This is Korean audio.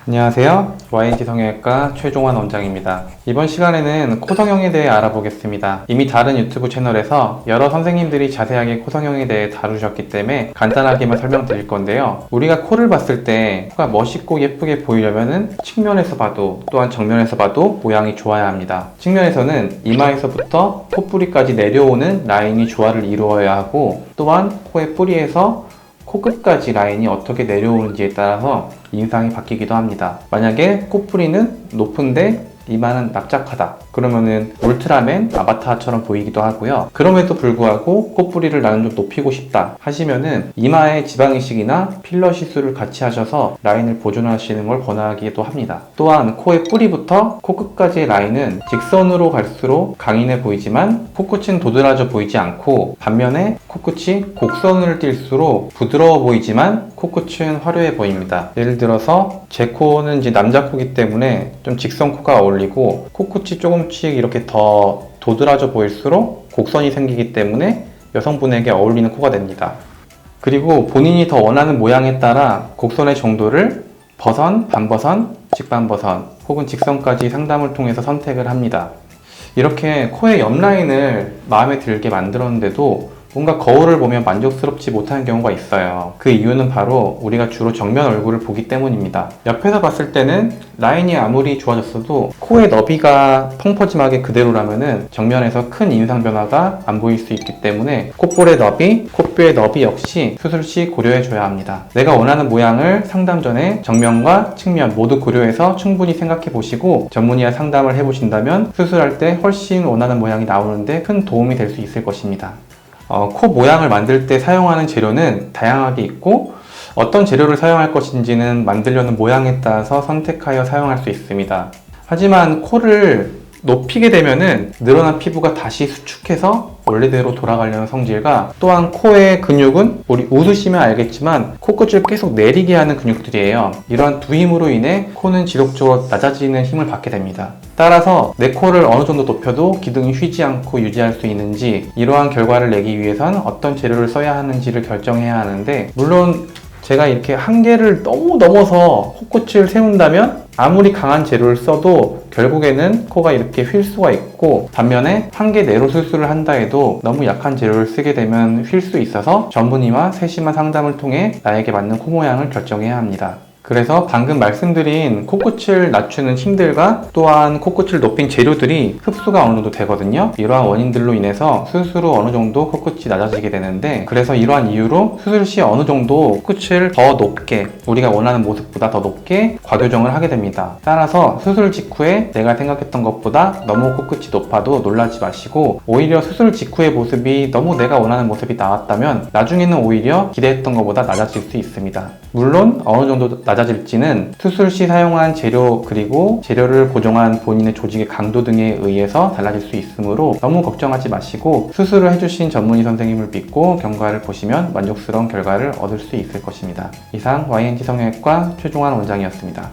안녕하세요. YNT 성형외과 최종환 원장입니다. 이번 시간에는 코 성형에 대해 알아보겠습니다. 이미 다른 유튜브 채널에서 여러 선생님들이 자세하게 코 성형에 대해 다루셨기 때문에 간단하게만 설명드릴 건데요. 우리가 코를 봤을 때 코가 멋있고 예쁘게 보이려면 측면에서 봐도 또한 정면에서 봐도 모양이 좋아야 합니다. 측면에서는 이마에서부터 콧뿌리까지 내려오는 라인이 조화를 이루어야 하고, 또한 코의 뿌리에서 코끝까지 라인이 어떻게 내려오는지에 따라서 인상이 바뀌기도 합니다. 만약에 콧뿌리는 높은데 이마는 납작하다, 그러면은 울트라맨 아바타처럼 보이기도 하고요. 그럼에도 불구하고 콧뿌리를 나는 좀 높이고 싶다 하시면은 이마에 지방이식이나 필러 시술을 같이 하셔서 라인을 보존하시는 걸 권하기도 합니다. 또한 코의 뿌리부터 코끝까지의 라인은 직선으로 갈수록 강인해 보이지만 코끝은 도드라져 보이지 않고, 반면에 코끝이 곡선을 띌수록 부드러워 보이지만 코끝은 화려해 보입니다. 예를 들어서 제 코는 이제 남자 코기 때문에 좀 직선 코가 어울리고, 코끝이 조금씩 이렇게 더 도드라져 보일수록 곡선이 생기기 때문에 여성분에게 어울리는 코가 됩니다. 그리고 본인이 더 원하는 모양에 따라 곡선의 정도를 버선, 반버선, 직반버선 혹은 직선까지 상담을 통해서 선택을 합니다. 이렇게 코의 옆 라인을 마음에 들게 만들었는데도 뭔가 거울을 보면 만족스럽지 못한 경우가 있어요. 그 이유는 바로 우리가 주로 정면 얼굴을 보기 때문입니다. 옆에서 봤을 때는 라인이 아무리 좋아졌어도 코의 너비가 펑퍼짐하게 그대로라면은 정면에서 큰 인상 변화가 안 보일 수 있기 때문에 콧볼의 너비, 콧뼈의 너비 역시 수술 시 고려해줘야 합니다. 내가 원하는 모양을 상담 전에 정면과 측면 모두 고려해서 충분히 생각해 보시고 전문의와 상담을 해보신다면 수술할 때 훨씬 원하는 모양이 나오는데 큰 도움이 될 수 있을 것입니다. 코 모양을 만들 때 사용하는 재료는 다양하게 있고, 어떤 재료를 사용할 것인지는 만들려는 모양에 따라서 선택하여 사용할 수 있습니다. 하지만 코를 높이게 되면은 늘어난 피부가 다시 수축해서 원래대로 돌아가려는 성질과, 또한 코의 근육은 우리 웃으시면 알겠지만 코끝을 계속 내리게 하는 근육들이에요. 이러한 두 힘으로 인해 코는 지속적으로 낮아지는 힘을 받게 됩니다. 따라서 내 코를 어느 정도 높여도 기둥이 휘지 않고 유지할 수 있는지, 이러한 결과를 내기 위해서는 어떤 재료를 써야 하는지를 결정해야 하는데, 물론 제가 이렇게 한계를 너무 넘어서 코끝을 세운다면 아무리 강한 재료를 써도 결국에는 코가 이렇게 휠 수가 있고, 반면에 한계 내로 수술을 한다 해도 너무 약한 재료를 쓰게 되면 휠 수 있어서 전문의와 세심한 상담을 통해 나에게 맞는 코 모양을 결정해야 합니다. 그래서 방금 말씀드린 코끝을 낮추는 힘들과 또한 코끝을 높인 재료들이 흡수가 어느 정도 되거든요. 이러한 원인들로 인해서 수술 후 어느 정도 코끝이 낮아지게 되는데, 그래서 이러한 이유로 수술 시 어느 정도 코끝을 더 높게, 우리가 원하는 모습보다 더 높게 과교정을 하게 됩니다. 따라서 수술 직후에 내가 생각했던 것보다 너무 코끝이 높아도 놀라지 마시고, 오히려 수술 직후의 모습이 너무 내가 원하는 모습이 나왔다면 나중에는 오히려 기대했던 것보다 낮아질 수 있습니다. 물론 어느 정도 낮아질지는 수술 시 사용한 재료, 그리고 재료를 고정한 본인의 조직의 강도 등에 의해서 달라질 수 있으므로 너무 걱정하지 마시고 수술을 해주신 전문의 선생님을 믿고 경과를 보시면 만족스러운 결과를 얻을 수 있을 것입니다. 이상 YNT 성형외과 최종환 원장이었습니다.